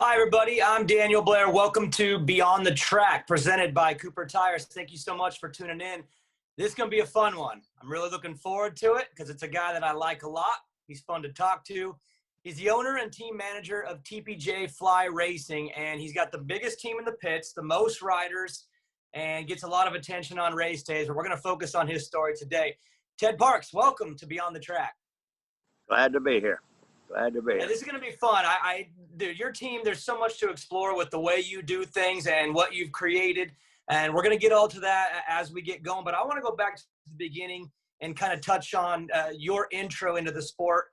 Hi, everybody. I'm Daniel Blair. Welcome to Beyond the Track, presented by Cooper Tires. Thank you so much for tuning in. This is going to be a fun one. I'm really looking forward to it because it's a guy that I like a lot. He's fun to talk to. He's the owner and team manager of TPJ Fly Racing, and he's got the biggest team in the pits, the most riders, and gets a lot of attention on race days. But we're going to focus on his story today. Ted Parks, welcome to Beyond the Track. Glad to be here. Glad to be here. This is going to be fun. Dude, your team, there's so much to explore with the way you do things and what you've created. And we're going to get all to that as we get going. But I want to go back to the beginning and kind of touch on your intro into the sport.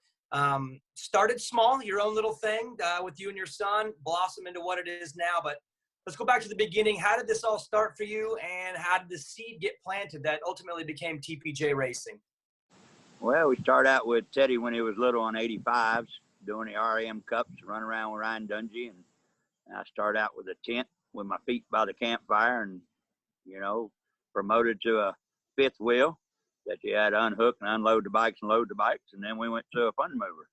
Started small, your own little thing with you and your son, blossom into what it is now. But let's go back to the beginning. How did this all start for you? And how did the seed get planted that ultimately became TPJ Racing? Well, we started out with Teddy when he was little on 85s, doing the RM Cups, running around with Ryan Dungey. And I started out with a tent with my feet by the campfire and, promoted to a fifth wheel that you had to unhook and unload the bikes and load the bikes. And then we went to a fun mover.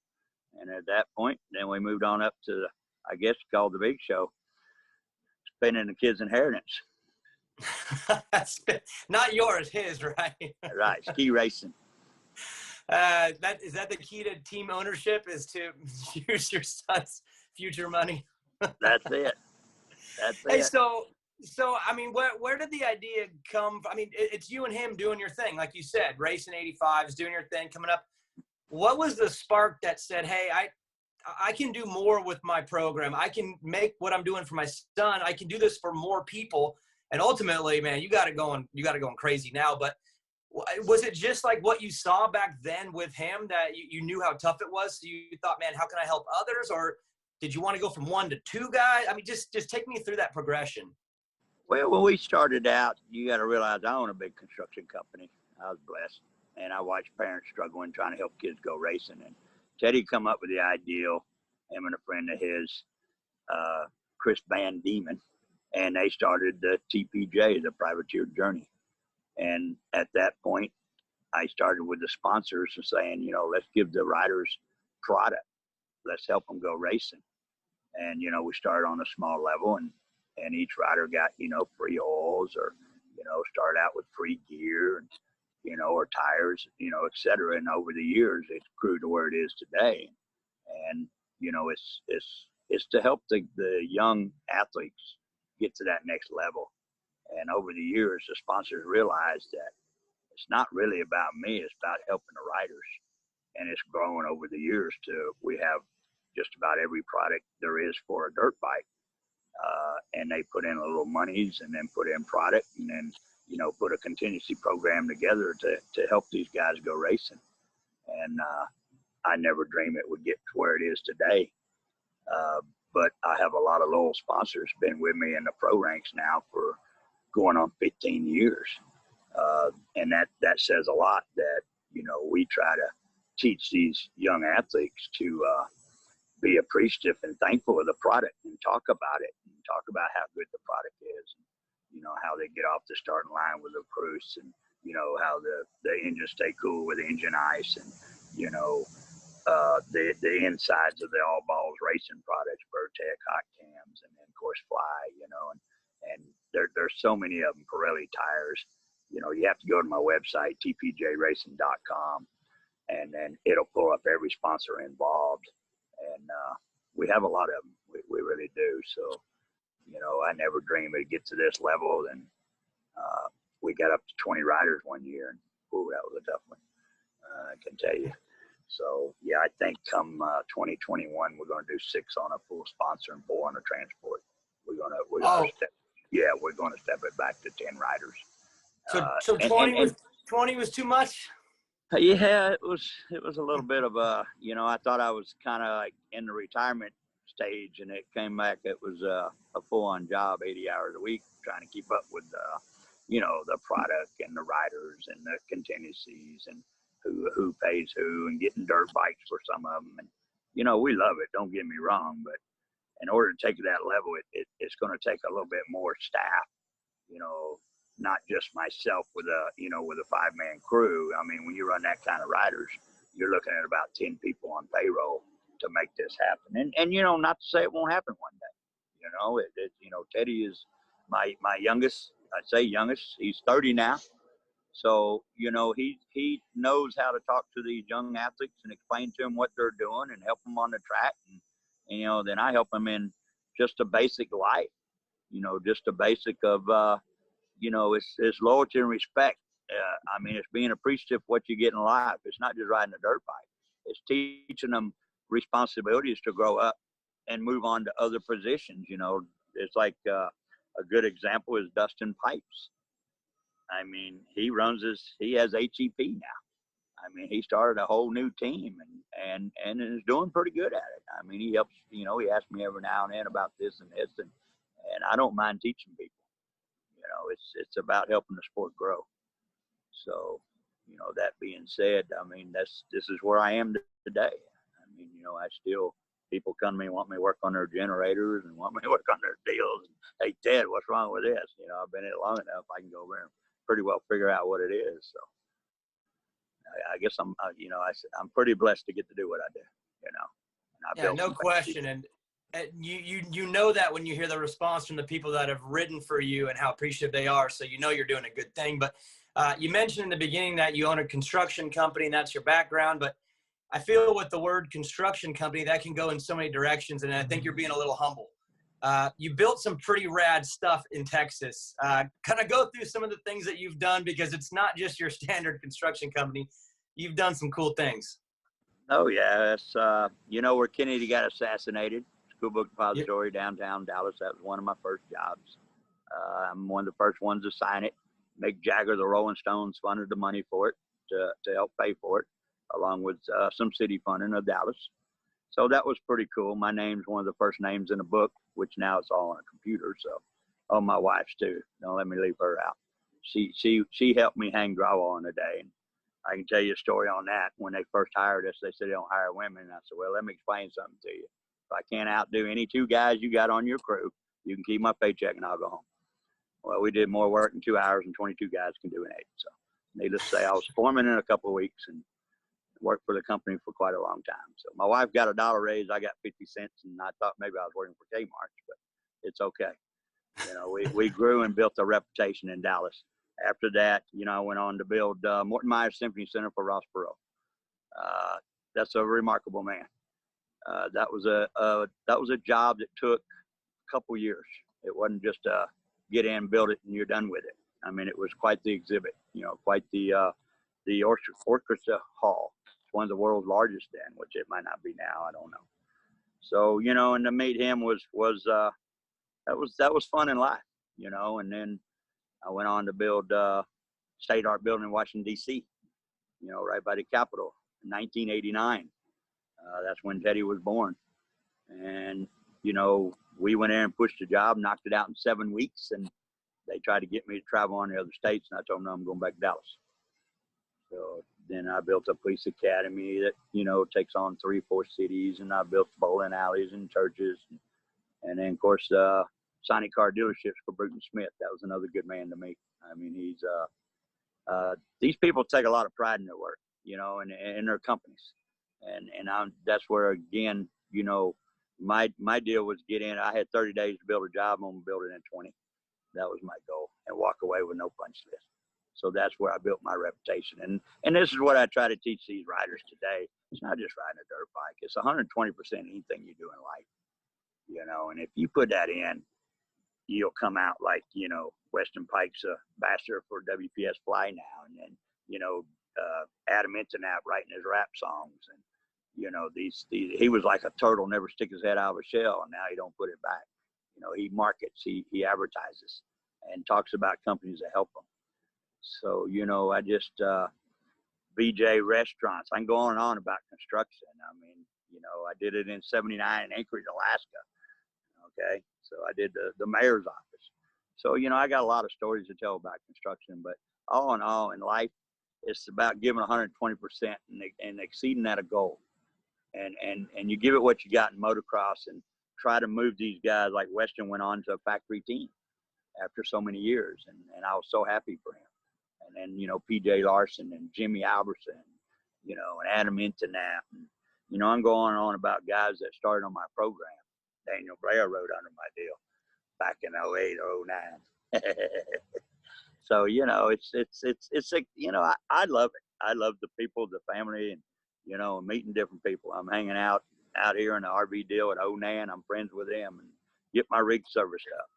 And at that point, then we moved on up to, I guess, called the big show, spinning the kids' inheritance. Not yours, his, right? Right, ski racing. Is that the key to team ownership, is to use your son's future money? That's it. That's hey, it. So I mean, where did the idea come from? I mean, it's you and him doing your thing, like you said, racing 85s, doing your thing, coming up. What was the spark that said, hey, I can do more with my program. I can make what I'm doing for my son. I can do this for more people. And ultimately, man, you got it going crazy now. But was it just like what you saw back then with him that you knew how tough it was? So you thought, man, how can I help others? Or did you want to go from one to two guys? I mean, just take me through that progression. Well, when we started out, you got to realize I own a big construction company. I was blessed. And I watched parents struggling trying to help kids go racing. And Teddy come up with the ideal, him and a friend of his, Chris Van Diemen, and they started the TPJ, the Privateer Journey. And at that point, I started with the sponsors and saying, let's give the riders product. Let's help them go racing. And, we started on a small level and each rider got, free oils or, started out with free gear and, or tires, et cetera. And over the years, it's grew to where it is today. And, it's to help the young athletes get to that next level. And over the years, the sponsors realized that it's not really about me, it's about helping the riders. And it's grown over the years to, we have just about every product there is for a dirt bike. And they put in a little monies and then put in product and then, put a contingency program together to help these guys go racing. And I never dreamed it would get to where it is today. But I have a lot of loyal sponsors been with me in the pro ranks now for going on 15 years. And that says a lot that, we try to teach these young athletes to be appreciative and thankful of the product and talk about it and talk about how good the product is. And, how they get off the starting line with the Cruise and, how the engines stay cool with engine ice and, the insides of the All Balls racing products, Vertec, hot cams, and then of course Fly, and there's so many of them, Pirelli tires. You have to go to my website, tpjracing.com, and then it'll pull up every sponsor involved. And we have a lot of them. We really do. So, I never dreamed it'd get to this level. And we got up to 20 riders one year. And, ooh, that was a tough one, I can tell you. So, yeah, I think come 2021, we're going to do 6 on a full sponsor and 4 on a transport. We're going to step it back to 10 riders. So 20 was too much? Yeah, it was a little bit of I thought I was kind of like in the retirement stage, and it came back. It was a full-on job, 80 hours a week, trying to keep up with the product and the riders and the contingencies and who pays who and getting dirt bikes for some of them. And, we love it. Don't get me wrong, but in order to take to that level, it's going to take a little bit more staff, not just myself with a 5-man crew. I mean, when you run that kind of riders, you're looking at about 10 people on payroll to make this happen. And not to say it won't happen one day. know, Teddy is my youngest. I'd say youngest. He's 30 now. So, he knows how to talk to these young athletes and explain to them what they're doing and help them on the track. And then I help them in just a basic life, just a basic of, it's loyalty and respect. It's being appreciative of what you get in life. It's not just riding a dirt bike. It's teaching them responsibilities to grow up and move on to other positions. It's like a good example is Dustin Pipes. He has HEP now. He started a whole new team and is doing pretty good at it. He helps, he asks me every now and then about this and this, and I don't mind teaching people. It's about helping the sport grow. So, that being said, this is where I am today. People come to me and want me to work on their generators and want me to work on their deals. Hey, Ted, what's wrong with this? I've been in it long enough. I can go over and pretty well figure out what it is. So I guess I'm pretty blessed to get to do what I do, And yeah, no question. And you know that when you hear the response from the people that have ridden for you and how appreciative they are. So you're doing a good thing. But you mentioned in the beginning that you own a construction company and that's your background. But I feel with the word construction company, that can go in so many directions. And I think you're being a little humble. You built some pretty rad stuff in Texas. Kind of go through some of the things that you've done, because it's not just your standard construction company. You've done some cool things. Oh, yeah. It's, where Kennedy got assassinated, School Book Depository, downtown Dallas. That was one of my first jobs. I'm one of the first ones to sign it. Mick Jagger, the Rolling Stones, funded the money for it to help pay for it, along with some city funding of Dallas. So that was pretty cool. My name's one of the first names in the book, which now it's all on a computer. So, my wife's too. Don't let me leave her out. She helped me hang drywall in a day. And I can tell you a story on that. When they first hired us, they said they don't hire women. And I said, well, let me explain something to you. If I can't outdo any two guys you got on your crew, you can keep my paycheck and I'll go home. Well, we did more work in 2 hours than 22 guys can do in 8. So needless to say, I was foreman in a couple of weeks and worked for the company for quite a long time. So my wife got $1 raise. I got 50 cents, and I thought maybe I was working for Kmart, but it's okay. We grew and built a reputation in Dallas. After that, I went on to build Morton Myers Symphony Center for Ross Perot. That's a remarkable man. That was a job that took a couple years. It wasn't just get in, build it, and you're done with it. It was quite the exhibit. Quite the orchestra hall. It's one of the world's largest then, which it might not be now. I don't know. So and to meet him was that was fun in life. And then I went on to build State Art Building in Washington, D.C., right by the Capitol in 1989. That's when Teddy was born. And, we went in and pushed the job, knocked it out in 7 weeks. And they tried to get me to travel on the other states. And I told them, no, I'm going back to Dallas. So then I built a police academy that, takes on 3 or 4 cities. And I built bowling alleys and churches. And then, of course, Sonic car dealerships for Bruton Smith. That was another good man to meet. He's these people take a lot of pride in their work, and in their companies. And that's where, again, my deal was get in. I had 30 days to build a job. I'm going to build it in 20. That was my goal, and walk away with no punch list. So that's where I built my reputation. And this is what I try to teach these riders today. It's not just riding a dirt bike. It's 120% anything you do in life, and if you put that in, you'll come out like, Weston Pike's a ambassador for WPS Fly now. And then, Adam Internet writing his rap songs. And, he was like a turtle, never stick his head out of a shell. And now he don't put it back. He markets, he advertises and talks about companies that help him. So, I just, BJ restaurants, I can go on and on about construction. I did it in 79 in Anchorage, Alaska. Okay. So I did the mayor's office. So, I got a lot of stories to tell about construction, but all in all in life, it's about giving 120% and exceeding that a goal. And you give it what you got in motocross and try to move these guys. Like Weston went on to a factory team after so many years. And I was so happy for him. And then, PJ Larson and Jimmy Albertson, and Adam Internet. And, I'm going on about guys that started on my program. Daniel Blair rode under my deal back in '08 or '09. So, you know, it's like, you know, I love it. I love the people, the family, and, you know, meeting different people. I'm hanging out here in the RV deal at Onan. I'm friends with them and get my rig serviced up.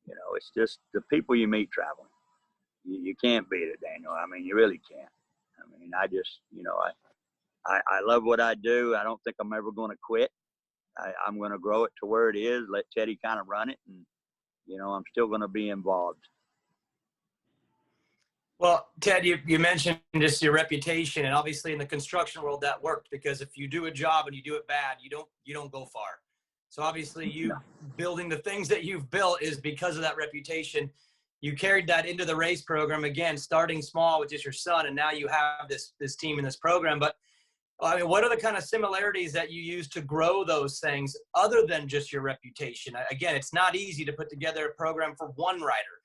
You know, it's just the people you meet traveling. You can't beat it, Daniel. I mean, you really can't. I mean, I just, you know, I love what I do. I don't think I'm ever going to quit. I'm going to grow it to where it is, let Teddy kind of run it, and, you know, I'm still going to be involved. Well, Ted, you mentioned just your reputation, and obviously in the construction world that worked, because if you do a job and you do it bad, you don't go far. So obviously you building the things that you've built is because of that reputation. You carried that into the race program, again, starting small with just your son, and now you have this team in this program. But I mean, what are the kind of similarities that you use to grow those things other than just your reputation? Again, it's not easy to put together a program for one rider,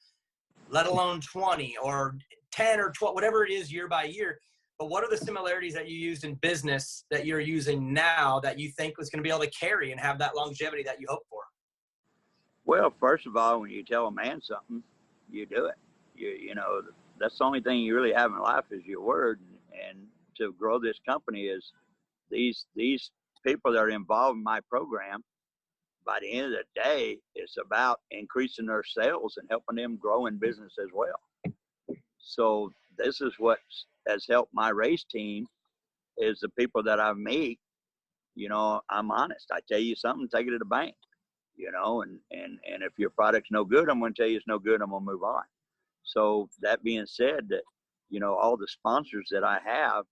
let alone 20 or 10 or 12, whatever it is year by year. But what are the similarities that you used in business that you're using now that you think was going to be able to carry and have that longevity that you hope for? Well, first of all, when you tell a man something, you do it. You know, that's the only thing you really have in life is your word. And to grow this company is these people that are involved in my program. By the end of the day, it's about increasing their sales and helping them grow in business as well. So this is what has helped my race team is the people that I meet. You know, I'm honest. I tell you something, take it to the bank. You know, and if your product's no good, I'm going to tell you it's no good. I'm going to move on. So that being said, that, you know, all the sponsors that I have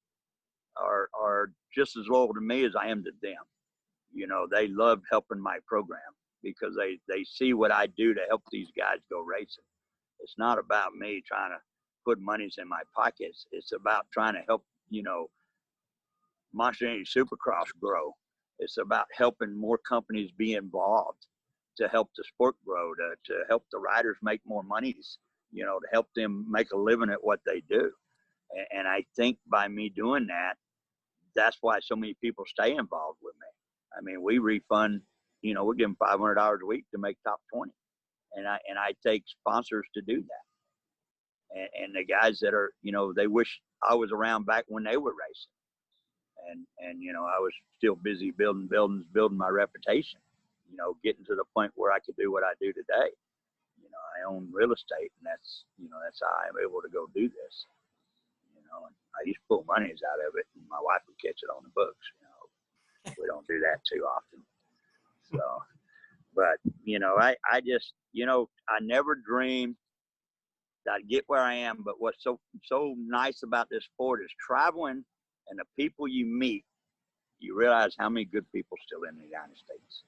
are just as loyal to me as I am to them. You know, they love helping my program because they see what I do to help these guys go racing. It's not about me trying to put monies in my pockets. It's about trying to help, you know, Monster Energy Supercross grow. It's about helping more companies be involved to help the sport grow, to help the riders make more monies, you know, to help them make a living at what they do. And I think by me doing that, that's why so many people stay involved with me. I mean, we refund, you know, we give them $500 a week to make top 20. And I take sponsors to do that. And the guys that are, you know, they wish I was around back when they were racing. And you know, I was still busy building buildings, building my reputation, you know, getting to the point where I could do what I do today. You know, I own real estate, and that's, you know, that's how I'm able to go do this. You know, and I used to pull monies out of it, and my wife would catch it on the books. You know, we don't do that too often. So, but, you know, I just, you know, I never dreamed that I'd get where I am. But what's so nice about this sport is traveling and the people you meet, you realize how many good people still in the United States.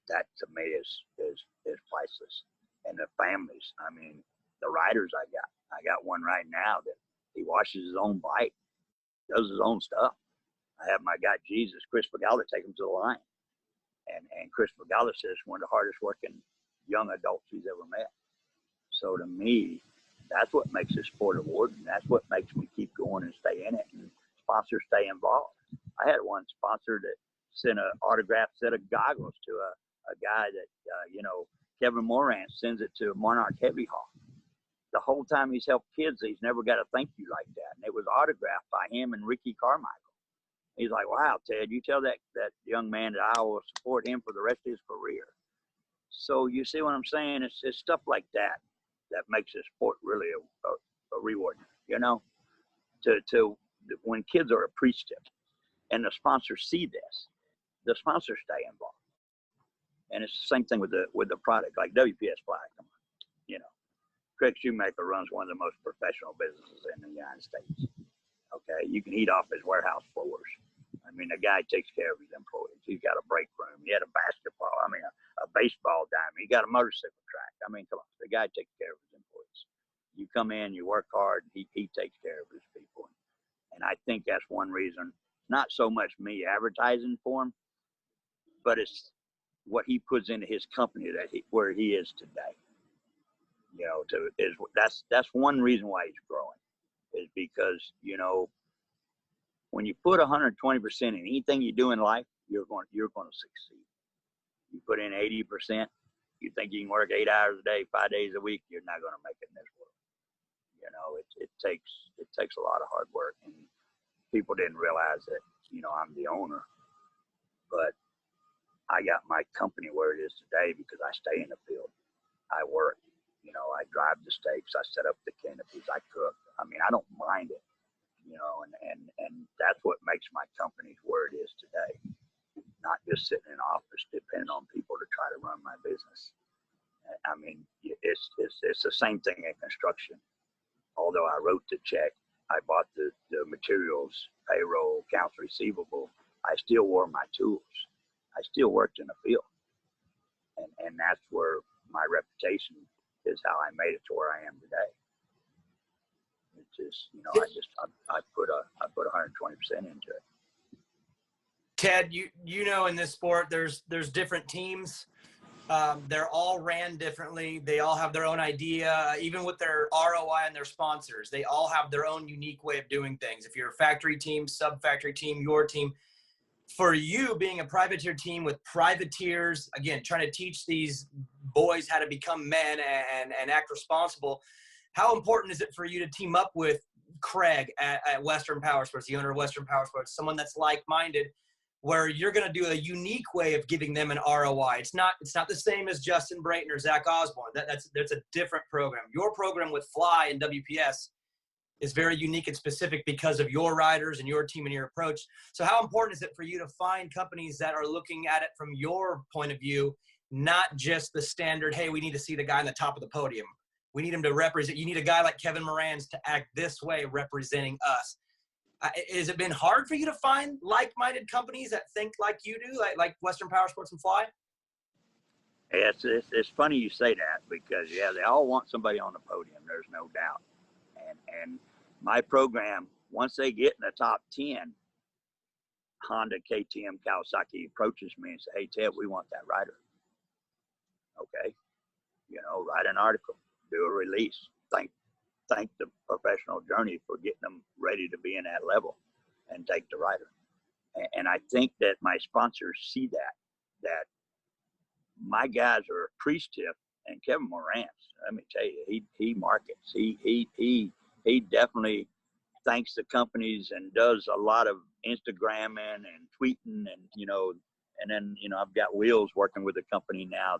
That to me is priceless. And the families, I mean, the riders I got one right now that he washes his own bike, does his own stuff. I have my guy Jesus, Chris Pagala, take him to the line. And Chris Pagala says one of the hardest working young adults he's ever met. So to me, that's what makes this sport rewarding. That's what makes me keep going and stay in it, and sponsors stay involved. I had one sponsor that sent an autographed set of goggles to a guy that, you know, Kevin Moran sends it to Monarch Heavy Haul. The whole time he's helped kids, he's never got a thank you like that. And it was autographed by him and Ricky Carmichael. He's like, wow, Ted, you tell that young man that I will support him for the rest of his career. So you see what I'm saying? It's stuff like that makes this sport really a rewarding, you know, to when kids are appreciative and the sponsors see this, the sponsors stay involved. And it's the same thing with the product, like WPS Fly. Come on, you know, Craig Shoemaker runs one of the most professional businesses in the United States. Okay, you can eat off his warehouse floors. I mean, the guy takes care of his employees. He's got a break room. He had a basketball. I mean, a baseball diamond. He got a motorcycle track. I mean, come on, the guy takes care of his employees. You come in, you work hard. He takes care of his people. And I think that's one reason. Not so much me advertising for him, but it's what he puts into his company where he is today. You know, that's one reason why he's growing, is because, you know, when you put 120% in anything you do in life, you're going to succeed. You put in 80%, you think you can work 8 hours a day, 5 days a week, you're not going to make it in this world. You know, it takes a lot of hard work, and people didn't realize that, you know, I'm the owner, but I got my company where it is today because I stay in the field. I work, you know, I drive the stakes, I set up the canopies, I cook. I mean, I don't mind it, you know, and that's what makes my company where it is today. Not just sitting in an office depending on people to try to run my business. I mean, it's the same thing in construction. Although I wrote the check, I bought the materials, payroll, accounts receivable, I still wore my tools. I still worked in the field. And that's where my reputation is, how I made it to where I am today. It's just, you know, I put 120% into it. Ted, you know, in this sport, there's different teams. They're all ran differently. They all have their own idea, even with their ROI and their sponsors. They all have their own unique way of doing things. If you're a factory team, sub-factory team, your team. For you being a privateer team with privateers, again, trying to teach these boys how to become men and act responsible, how important is it for you to team up with Craig at Western Power Sports, the owner of Western Power Sports, someone that's like-minded, where you're going to do a unique way of giving them an ROI? It's not the same as Justin Brayton or Zach Osborne. That's a different program. Your program with Fly and WPS is very unique and specific because of your riders and your team and your approach. So how important is it for you to find companies that are looking at it from your point of view, not just the standard, hey, we need to see the guy on the top of the podium. We need him to represent. You need a guy like Kevin Moran's to act this way representing us. Has it been hard for you to find like-minded companies that think like you do, like Western Power Sports and Fly? It's funny you say that because, yeah, they all want somebody on the podium. There's no doubt. And my program, once they get in the top 10, Honda, KTM, Kawasaki approaches me and say, hey, Ted, we want that rider. Okay. You know, write an article, do a release, thank the professional journey for getting them ready to be in that level and take the rider. And I think that my sponsors see that my guys are appreciative, and Kevin Moran's, let me tell you, he markets, he definitely thanks the companies and does a lot of Instagramming and tweeting, and, you know, and then, you know, I've got Wheels working with the company now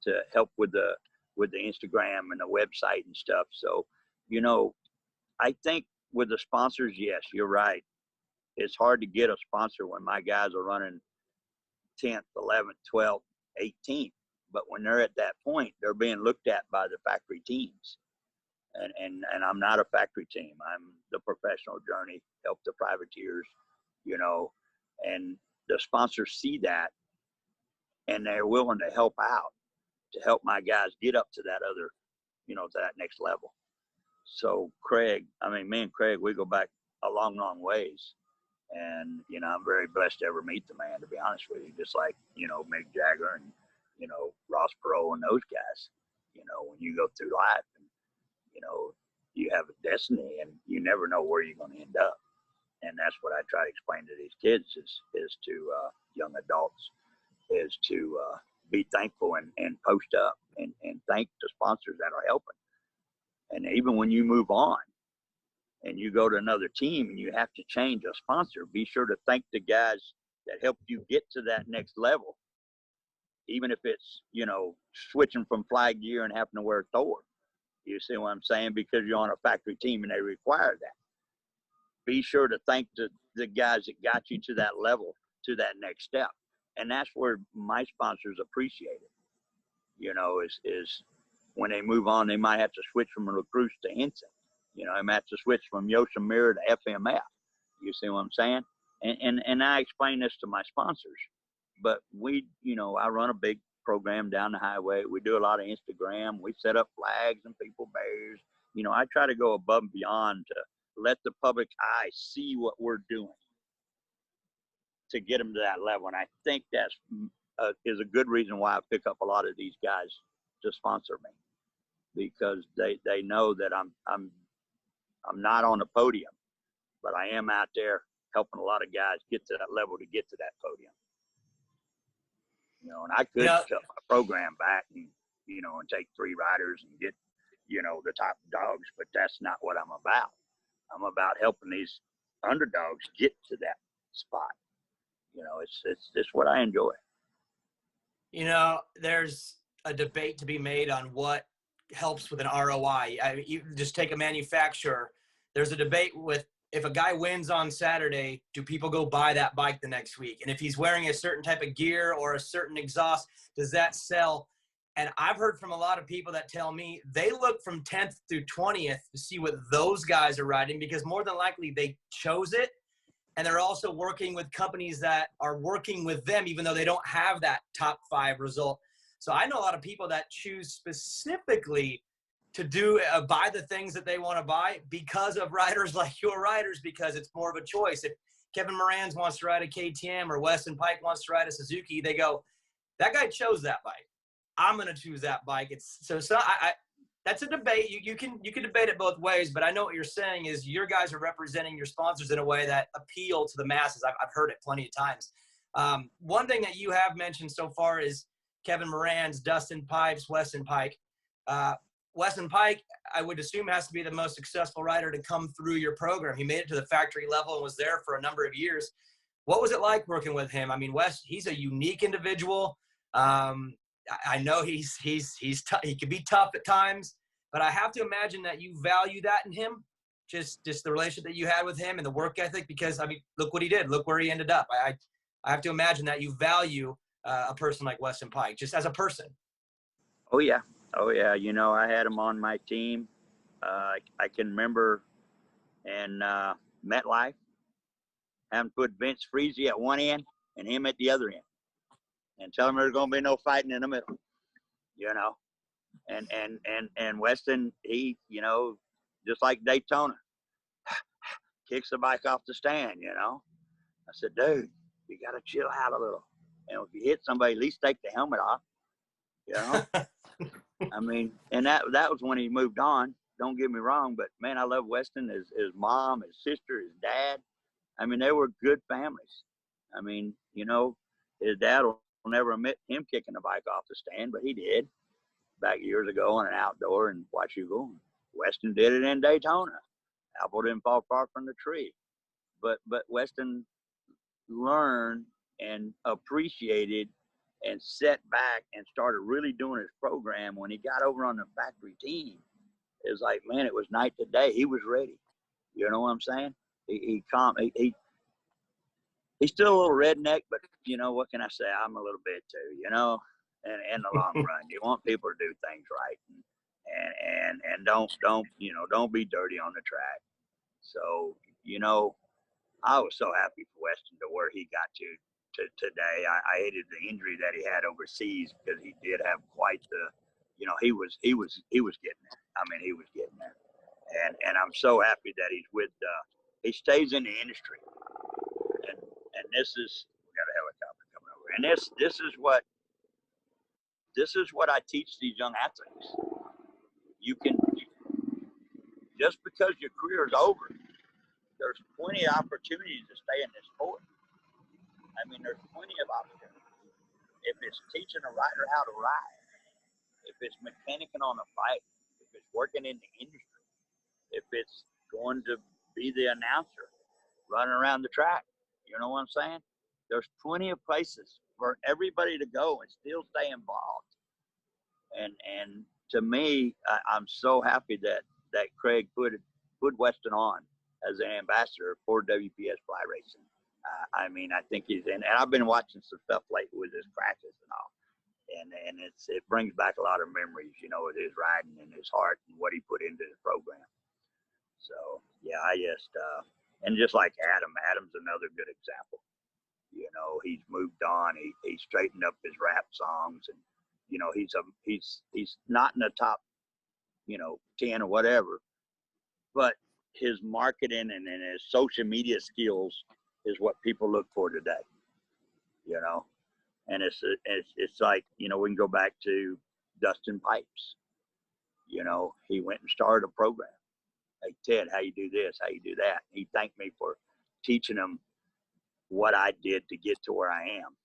to help with the Instagram and the website and stuff. So, you know, I think with the sponsors, yes, you're right. It's hard to get a sponsor when my guys are running 10th, 11th, 12th, 18th. But when they're at that point, they're being looked at by the factory teams. And I'm not a factory team. I'm the professional journey, help the privateers, you know, and the sponsors see that and they're willing to help out, to help my guys get up to that other, you know, to that next level. So Craig, I mean, me and Craig, we go back a long, long ways. And, you know, I'm very blessed to ever meet the man, to be honest with you, just like, you know, Mick Jagger and, you know, Ross Perot and those guys. You know, when you go through life and, you know, you have a destiny and you never know where you're going to end up. And that's what I try to explain to these kids is to young adults, is to be thankful and post up and thank the sponsors that are helping. And even when you move on and you go to another team and you have to change a sponsor, be sure to thank the guys that helped you get to that next level. Even if it's, you know, switching from fly gear and having to wear Thor. You see what I'm saying? Because you're on a factory team and they require that. Be sure to thank the guys that got you to that level, to that next step. And that's where my sponsors appreciate it. You know, is when they move on, they might have to switch from Lacrosse to Henson. You know, they might have to switch from Yosemite to FMF. You see what I'm saying? And I explain this to my sponsors. But we, you know, I run a big program down the highway. We do a lot of Instagram. We set up flags and people barriers. You know, I try to go above and beyond to let the public eye see what we're doing to get them to that level. And I think that's is a good reason why I pick up a lot of these guys to sponsor me, because they know that I'm not on the podium, but I am out there helping a lot of guys get to that level to get to that podium. And I could cut my program back and, and take 3 riders and get, the top dogs, but that's not what I'm about. I'm about helping these underdogs get to that spot. It's what I enjoy. There's a debate to be made on what helps with an ROI. You just take a manufacturer. There's a debate with, if a guy wins on Saturday, do people go buy that bike the next week? And if he's wearing a certain type of gear or a certain exhaust, does that sell? And I've heard from a lot of people that tell me they look from 10th through 20th to see what those guys are riding, because more than likely they chose it. And they're also working with companies that are working with them, even though they don't have that top 5 result. So I know a lot of people that choose specifically to do buy the things that they want to buy because of riders like your riders, because it's more of a choice. If Kevin Moranz wants to ride a KTM or Weston Pike wants to ride a Suzuki, they go, that guy chose that bike, I'm going to choose that bike. It's so that's a debate. You can debate it both ways, but I know what you're saying is your guys are representing your sponsors in a way that appeal to the masses. I've heard it plenty of times. One thing that you have mentioned so far is Kevin Moranz, Dustin Pipes, Weston Pike. Weston Pike, I would assume, has to be the most successful rider to come through your program. He made it to the factory level and was there for a number of years. What was it like working with him? I mean, Wes, he's a unique individual. I know he's he can be tough at times, but I have to imagine that you value that in him, just the relationship that you had with him and the work ethic, because, I mean, look what he did. Look where he ended up. I have to imagine that you value a person like Weston Pike, just as a person. Oh, yeah. I had him on my team. I can remember in MetLife having to put Vince Freezy at one end and him at the other end, and tell him there's going to be no fighting in the middle, And Weston, he, just like Daytona, kicks the bike off the stand, I said, dude, you got to chill out a little. And if you hit somebody, at least take the helmet off, I mean, and that was when he moved on. Don't get me wrong, but, man, I love Weston, his mom, his sister, his dad. I mean, they were good families. I mean, his dad will never admit him kicking the bike off the stand, but he did back years ago on an outdoor, and watch you go. Weston did it in Daytona. Apple didn't fall far from the tree. But Weston learned and appreciated and set back and started really doing his program when he got over on the factory team. It was like, man, it was night to day. He was ready. You know what I'm saying? He's still a little redneck, but what can I say? I'm a little bit too, and in the long run, you want people to do things right and don't be dirty on the track. So, I was so happy for Weston to where he got to today. I hated the injury that he had overseas, because he did have quite the, he was getting there. I mean, he was getting there. And I'm so happy that he's with, he stays in the industry. And this is, we got a helicopter coming over. And this is what I teach these young athletes. Just because your career is over, there's plenty of opportunities to stay in this sport. I mean, there's plenty of opportunities. If it's teaching a rider how to ride, if it's mechanicking on a bike, if it's working in the industry, if it's going to be the announcer, running around the track, you know what I'm saying? There's plenty of places for everybody to go and still stay involved. And to me, I'm so happy that Craig put Weston on as an ambassador for WPS Fly Racing. I mean, I think he's in, and I've been watching some stuff lately with his crashes and all, and it brings back a lot of memories, with his riding and his heart and what he put into the program. So yeah, and just like Adam's another good example. He's moved on. He straightened up his rap songs, and he's not in the top 10 or whatever, but his marketing and his social media skills is what people look for today, and it's like, we can go back to Dustin Pipes. He went and started a program. Hey, Ted, how you do this, how you do that. He thanked me for teaching him what I did to get to where I am.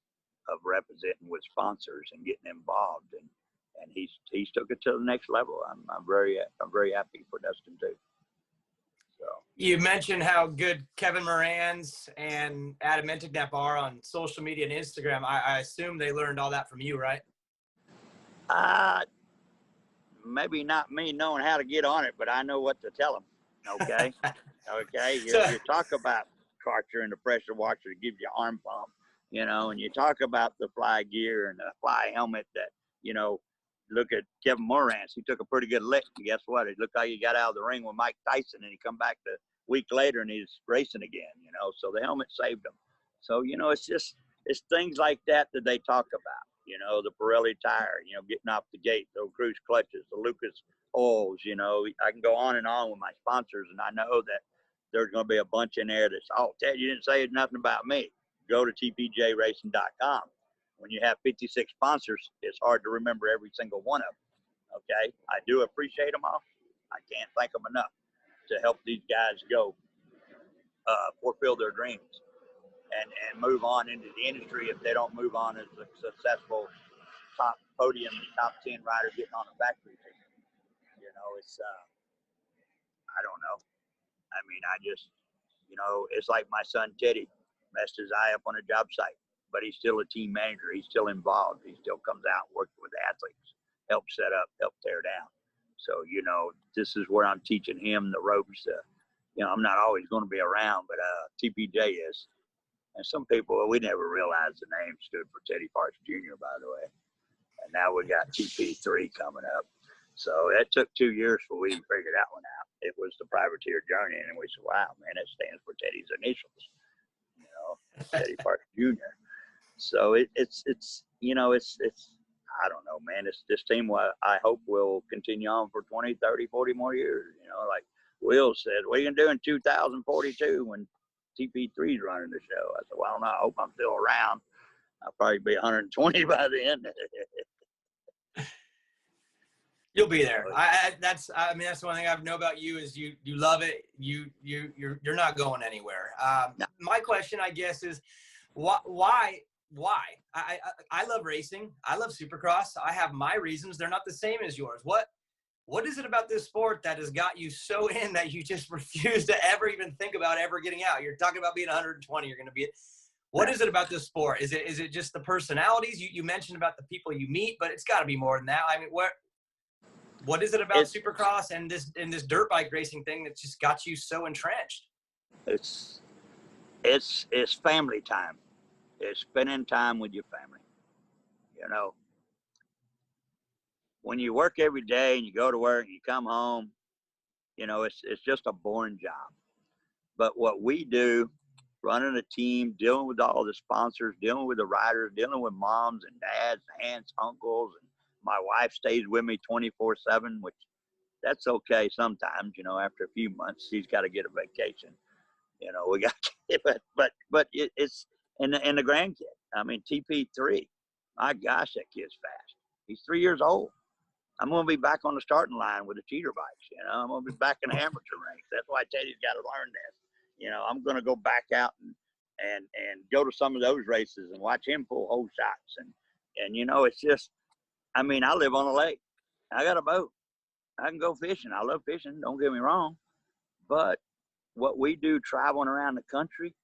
of representing with sponsors and getting involved, and he's took it to the next level. I'm very happy for Dustin too. So you mentioned how good Kevin Moran's and Adam Enticknap are on social media and Instagram. I assume they learned all that from you, right? Maybe not me knowing how to get on it, but I know what to tell them. Okay. Okay. You talk about Karcher and the pressure washer that gives you arm pump, and you talk about the fly gear and the fly helmet that, look at Kevin Moran's. He took a pretty good lick. And guess what? It looked like he got out of the ring with Mike Tyson, and he come back a week later and he's racing again, so the helmet saved him. So, it's things like that they talk about, the Pirelli tire, getting off the gate, those cruise clutches, the Lucas oils, I can go on and on with my sponsors, and I know that there's going to be a bunch in there that's, oh, Ted, you didn't say nothing about me. Go to tpjracing.com. When you have 56 sponsors, it's hard to remember every single one of them, okay? I do appreciate them all. I can't thank them enough to help these guys go fulfill their dreams and move on into the industry if they don't move on as a successful top podium, top 10 rider getting on a factory team. It's, I don't know. I mean, it's like my son Teddy messed his eye up on a job site, but he's still a team manager. He's still involved. He still comes out and works with the athletes, help set up, help tear down. So, this is where I'm teaching him the ropes. I'm not always going to be around, but TPJ is. And some people, we never realized the name stood for Teddy Parks Jr., by the way. And now we got TP3 coming up. So it took 2 years for we figured that one out. It was the privateer journey, and we said, wow, man, it stands for Teddy's initials, Teddy Parks Jr. So it's I don't know, man. It's this team I hope will continue on for 20, 30, 40 more years. Like Will said, what are you going to do in 2042 when TP3 is running the show? I said, well, no, I hope I'm still around. I'll probably be 120 by then. You'll be there. That's the one thing I know about you is you love it. You're not going anywhere. No. My question, I guess, is why? I love racing. I love Supercross. I have my reasons. They're not the same as yours. What is it about this sport that has got you so in that you just refuse to ever even think about ever getting out? You're talking about being 120. You're going to be. What is it about this sport? Is it just the personalities? You mentioned about the people you meet, but it's got to be more than that. I mean, what is it about Supercross and this dirt bike racing thing that just got you so entrenched? It's family time. It's spending time with your family. When you work every day and you go to work and you come home, it's just a boring job. But what we do, running a team, dealing with all the sponsors, dealing with the riders, dealing with moms and dads, aunts, uncles, and my wife stays with me 24/7, which that's okay sometimes, after a few months, she's got to get a vacation. We got, but it's, and the grandkid. I mean, TP3, my gosh, that kid's fast. He's 3 years old. I'm going to be back on the starting line with the cheater bikes. I'm going to be back in the amateur ranks. That's why Teddy's got to learn this. I'm going to go back out and go to some of those races and watch him pull whole shots. And it's just, I mean, I live on a lake. I got a boat. I can go fishing. I love fishing. Don't get me wrong. But what we do traveling around the country,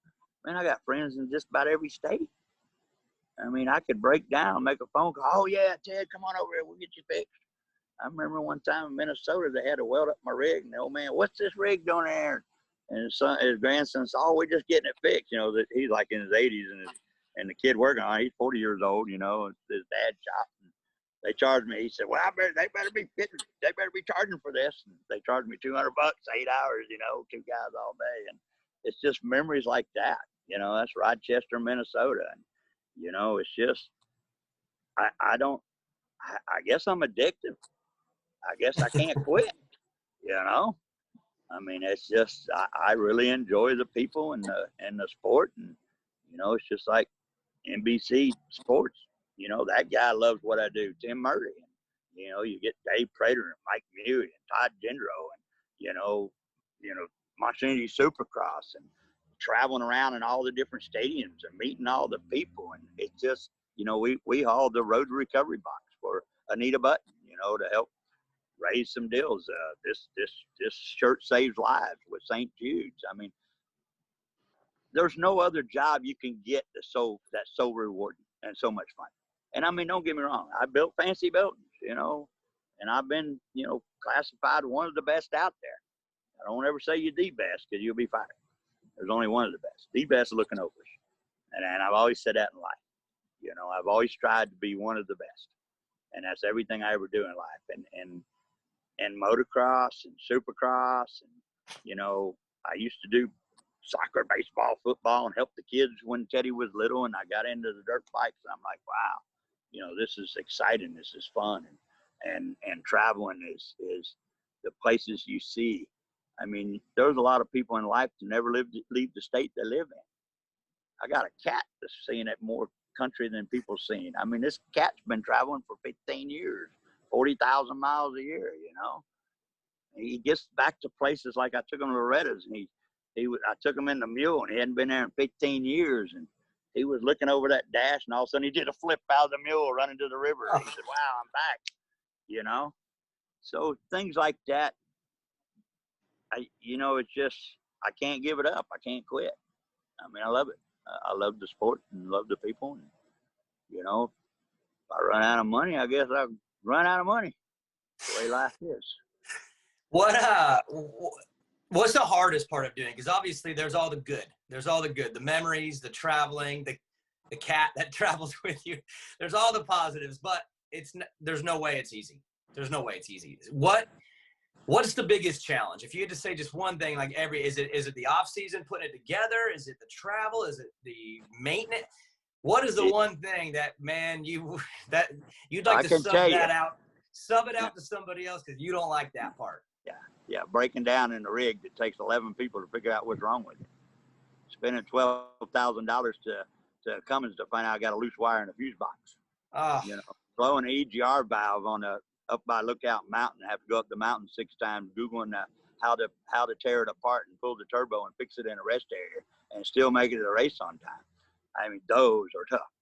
man, I got friends in just about every state. I mean, I could break down, make a phone call. Oh, yeah, Ted, come on over here. We'll get you fixed. I remember one time in Minnesota, they had to weld up my rig. And the old man, what's this rig doing there? And his grandson said, oh, we're just getting it fixed. That he's like in his 80s, and the kid working on it, he's 40 years old, his dad shop. And they charged me. He said, well, they better be charging for this. And they charged me $200, 8 hours, 2 guys all day. And it's just memories like that. That's Rochester, Minnesota. And, it's just, I guess I'm addicted. I guess I can't quit, I mean, it's just, I really enjoy the people and the sport. And, it's just like NBC Sports, that guy loves what I do. Tim Murray, and, you get Dave Prater and Mike Mew and Todd Gendro and, Motocyclisme Supercross and traveling around in all the different stadiums and meeting all the people. And it's just, you know, we hauled the road recovery box for Anita Button, you know, to help raise some deals. This shirt saves lives with St. Jude's. I mean, there's no other job you can get that's so rewarding and so much fun. And I mean, don't get me wrong, I built fancy buildings, you know, and I've been, you know, classified one of the best out there. I don't ever say you're the best, because you'll be fired. There's only one of the best. The best looking over us. And I've always said that in life. You know, I've always tried to be one of the best. And that's everything I ever do in life. And motocross and supercross. And, you know, I used to do soccer, baseball, football, and help the kids when Teddy was little. And I got into the dirt bikes. And I'm like, wow, you know, this is exciting. This is fun. And traveling is the places you see. I mean, there's a lot of people in life that never leave the state they live in. I got a cat that's seen it more country than people seen. I mean, this cat's been traveling for 15 years, 40,000 miles a year, you know. He gets back to places like I took him to Loretta's, and I took him in the mule, and he hadn't been there in 15 years. And he was looking over that dash, and all of a sudden he did a flip out of the mule running to the river. And he said, wow, I'm back, you know. So things like that, you know, it's just, I can't give it up. I can't quit. I mean, I love it. I love the sport and love the people. And, you know, if I run out of money, I guess I'll run out of money. That's the way life is. What's the hardest part of doing it? Because obviously there's all the good. There's all the good. The memories, the traveling, the cat that travels with you. There's all the positives, but there's no way it's easy. There's no way it's easy. What's the biggest challenge? If you had to say just one thing, like is it the off season, putting it together? Is it the travel? Is it the maintenance? What is the one thing that, man, you'd like to sub it out to somebody else because you don't like that part? Yeah. Breaking down in the rig that takes 11 people to figure out what's wrong with it. Spending $12,000 to Cummins to find out I got a loose wire in a fuse box. You know, blowing an EGR valve up by Lookout Mountain. I have to go up the mountain 6 times, Googling how to tear it apart and pull the turbo and fix it in a rest area and still make it to the race on time. I mean, those are tough,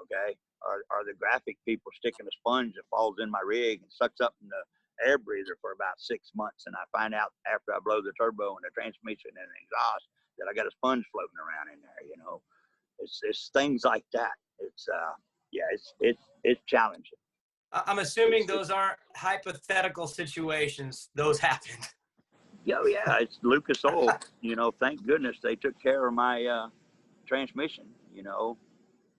okay? Or the graphic people sticking a sponge that falls in my rig and sucks up in the air breather for about 6 months, and I find out after I blow the turbo and the transmission and the exhaust that I got a sponge floating around in there, you know? It's things like that. It's challenging. I'm assuming those aren't hypothetical situations. Those happened. Yeah, it's Lucas Oil. You know, thank goodness they took care of my transmission. You know,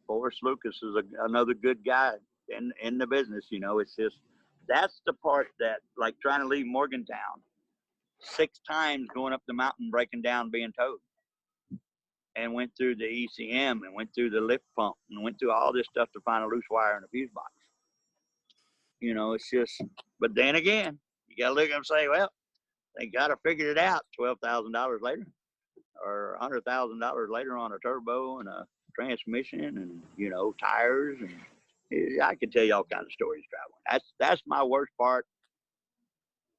Forrest Lucas is another good guy in the business. You know, it's just, that's the part that, like, trying to leave Morgantown 6 times going up the mountain, breaking down, being towed, and went through the ECM and went through the lift pump and went through all this stuff to find a loose wire in a fuse box. You know, it's just, but then again, you got to look and say, well, they got to figure it out $12,000 later or $100,000 later on a turbo and a transmission and, you know, tires. And I could tell you all kinds of stories traveling. That's my worst part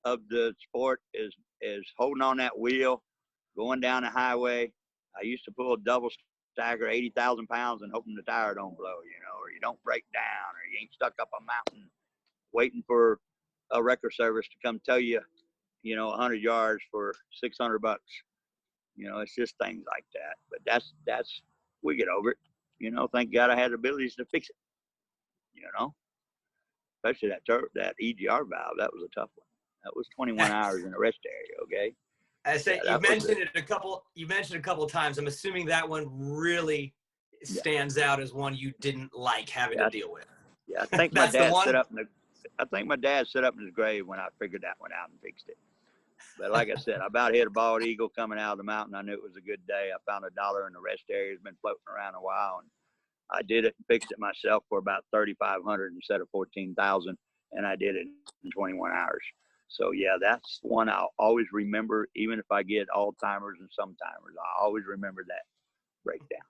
of the sport is holding on that wheel, going down the highway. I used to pull a double stacker, 80,000 pounds, and hoping the tire don't blow, you know, or you don't break down, or you ain't stuck up a mountain waiting for a wrecker service to come tell you, you know, 100 yards for $600. You know, it's just things like that. But that's we get over it. You know, thank God I had the abilities to fix it. You know, especially that EGR valve. That was a tough one. That was 21 hours in a rest area. Okay. I say you mentioned it a couple of times. I'm assuming that one really stands out as one you didn't like having to deal with. Yeah, I think my dad set up in his grave when I figured that one out and fixed it. But like I said, I about hit a bald eagle coming out of the mountain. I knew it was a good day. I found $1 in the rest area. It's been floating around a while, and I did it and fixed it myself for about $3,500 instead of $14,000, and I did it in 21 hours. So yeah, that's one I'll always remember, even if I get all timers and some timers. I always remember that breakdown.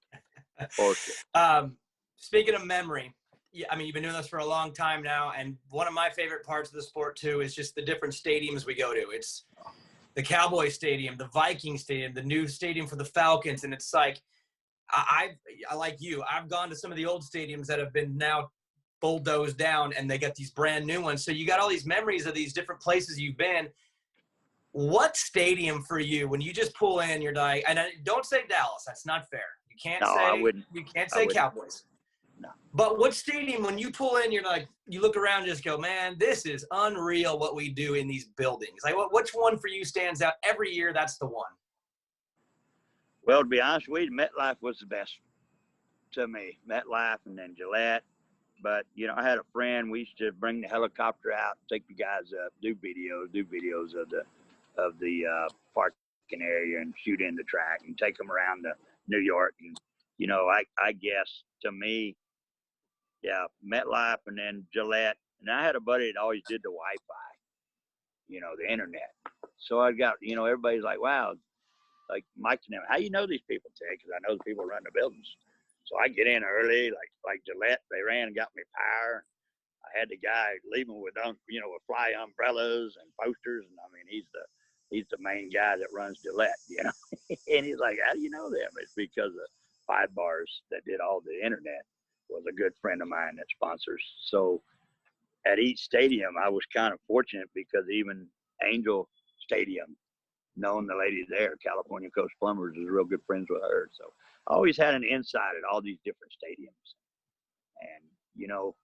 For sure. Speaking of memory, I mean, you've been doing this for a long time now, and one of my favorite parts of the sport too is just the different stadiums we go to. It's the Cowboy Stadium, the Viking Stadium, the new stadium for the Falcons, and it's like, I like you. I've gone to some of the old stadiums that have been now bulldozed down, and they got these brand new ones. So you got all these memories of these different places you've been. What stadium for you, when you just pull in, you're like, and don't say Dallas. That's not fair. You can't No, I say, wouldn't. you can't I say wouldn't. Cowboys. No. But what stadium, when you pull in, you're like, you look around and just go, man, this is unreal what we do in these buildings. Like, which one for you stands out every year? That's the one. Well, to be honest with you, MetLife was the best to me. MetLife and then Gillette. But, you know, I had a friend, we used to bring the helicopter out, take the guys up, do videos of the parking area and shoot in the track and take them around to New York. And, you know, I guess to me, yeah, MetLife and then Gillette. And I had a buddy that always did the Wi-Fi, you know, the internet. So I got, you know, everybody's like, wow, like Mike and them, how you know these people, Ted? Because I know the people run the buildings. So I get in early, like Gillette, they ran and got me power. I had the guy leaving with, you know, with fly umbrellas and posters. And I mean, he's the main guy that runs Gillette, you know. And he's like, how do you know them? It's because of 5 Bars that did all the internet was a good friend of mine that sponsors. So at each stadium, I was kind of fortunate because even Angel Stadium, knowing the lady there, California Coast Plumbers, is real good friends with her. So I always had an insight at all these different stadiums. And, you know,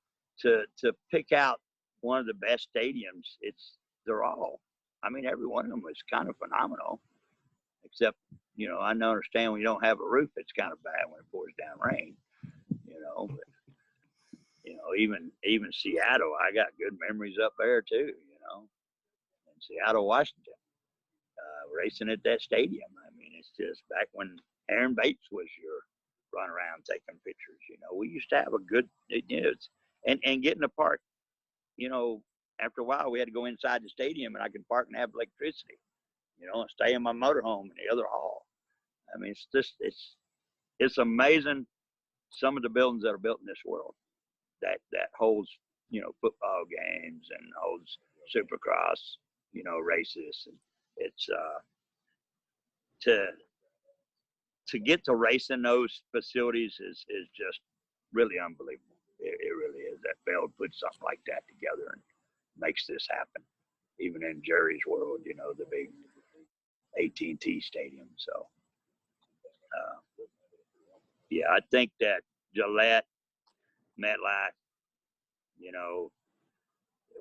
to pick out one of the best stadiums, they're all, I mean, every one of them is kind of phenomenal, except, you know, I understand when you don't have a roof, it's kind of bad when it pours down rain, you know, but, you know, even Seattle, I got good memories up there too, you know, in Seattle, Washington. Racing at that stadium. I mean, it's just back when Aaron Bates was your run around taking pictures. You know, we used to have a good, you know, and getting to park. You know, after a while, we had to go inside the stadium, and I could park and have electricity. You know, and stay in my motorhome in the other hall. I mean, it's amazing some of the buildings that are built in this world that holds, you know, football games and holds Supercross, you know, races. And it's to get to race in those facilities is just really unbelievable. It really is. That Bell put something like that together and makes this happen. Even in Jerry's world, you know, the big AT&T Stadium. So, yeah, I think that Gillette, MetLife, you know,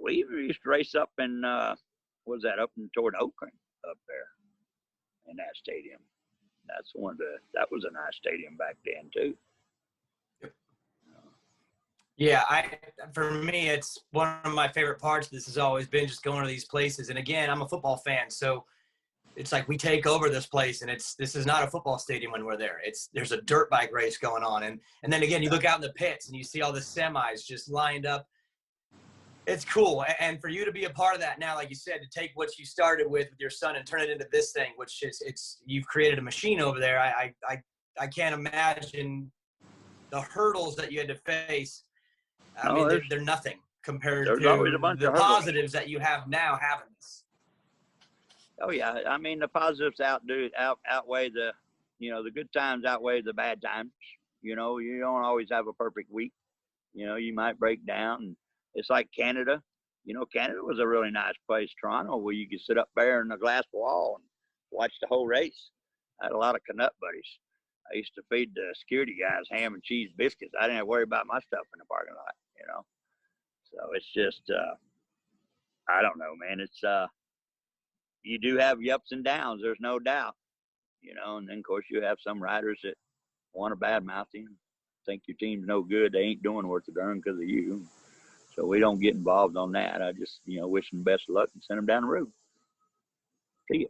we even used to race up in, what was that, up in toward Oakland up there in that stadium. That was a nice stadium back then too. Yeah, for me, it's one of my favorite parts. This has always been just going to these places. And again, I'm a football fan, so it's like we take over this place, and this is not a football stadium when we're there. There's a dirt bike race going on, and then again, you look out in the pits and you see all the semis just lined up. It's cool, and for you to be a part of that now, like you said, to take what you started with your son and turn it into this thing, which is you've created a machine over there. I can't imagine the hurdles that you had to face. I mean, they're nothing compared to the positives that you have now having this. Oh yeah, I mean the positives outweigh the, you know, the good times outweigh the bad times. You know, you don't always have a perfect week. You know, you might break down. And it's like Canada. You know, Canada was a really nice place, Toronto, where you could sit up there in a glass wall and watch the whole race. I had a lot of Canuck buddies. I used to feed the security guys ham and cheese biscuits. I didn't have to worry about my stuff in the parking lot, you know. So it's just, I don't know, man. It's, you do have your ups and downs, there's no doubt, you know. And then, of course, you have some riders that want to badmouth you, think your team's no good, they ain't doing worth a darn because of you. So we don't get involved on that. I just, you know, wish them best of luck and send them down the road. See ya.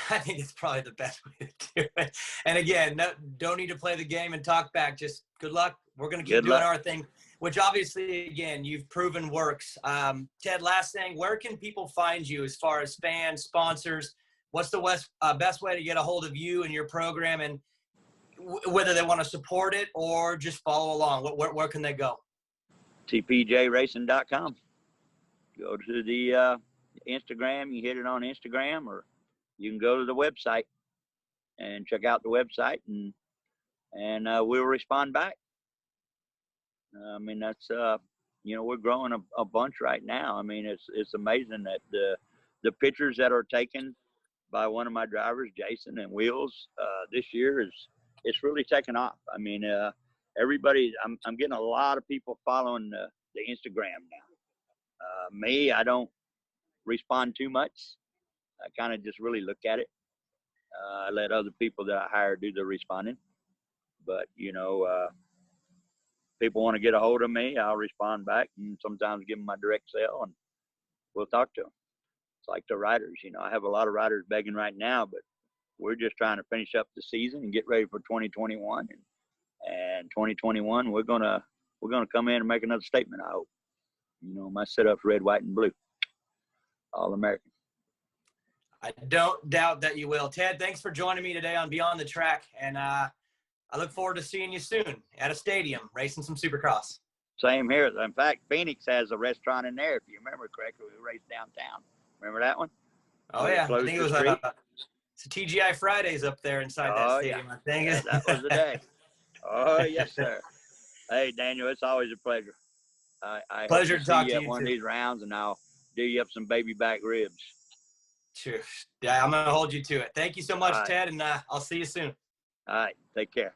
I think it's probably the best way to do it. And again, don't need to play the game and talk back. Just good luck. We're going to keep doing our thing, which obviously, again, you've proven works. Ted, last thing, where can people find you as far as fans, sponsors? What's the best way to get a hold of you and your program, and whether they want to support it or just follow along? Where can they go? tpjracing.com. Go to the Instagram. You hit it on Instagram, or you can go to the website. and check out the website, and we'll respond back. I mean, that's you know, we're growing a bunch right now. I mean, it's amazing that the pictures that are taken by one of my drivers, Jason, and Wheels, this year it's really taken off. I mean, everybody, I'm getting a lot of people following the Instagram now. Me, I don't respond too much. I kind of just really look at it. I let other people that I hire do the responding. But, you know, people want to get a hold of me, I'll respond back, and sometimes give them my direct cell, and we'll talk to them. It's like the riders, you know, I have a lot of riders begging right now, but we're just trying to finish up the season and get ready for 2021. And 2021, we're gonna come in and make another statement, I hope. You know, my setup's red, white, and blue. All American. I don't doubt that you will. Ted, thanks for joining me today on Beyond the Track, and I look forward to seeing you soon at a stadium racing some Supercross. Same here. In fact, Phoenix has a restaurant in there, if you remember correctly. We raced downtown. Remember that one? Oh, yeah. I think it was it's a TGI Fridays up there inside that stadium, I think. Yeah, that was the day. Oh, yes, sir. Hey, Daniel, it's always a pleasure. I Pleasure hope to talk see to you at you one too. of these rounds, and I'll do you up some baby back ribs. Sure. Yeah, I'm going to hold you to it. Thank you so much, Ted, and I'll see you soon. All right. Take care.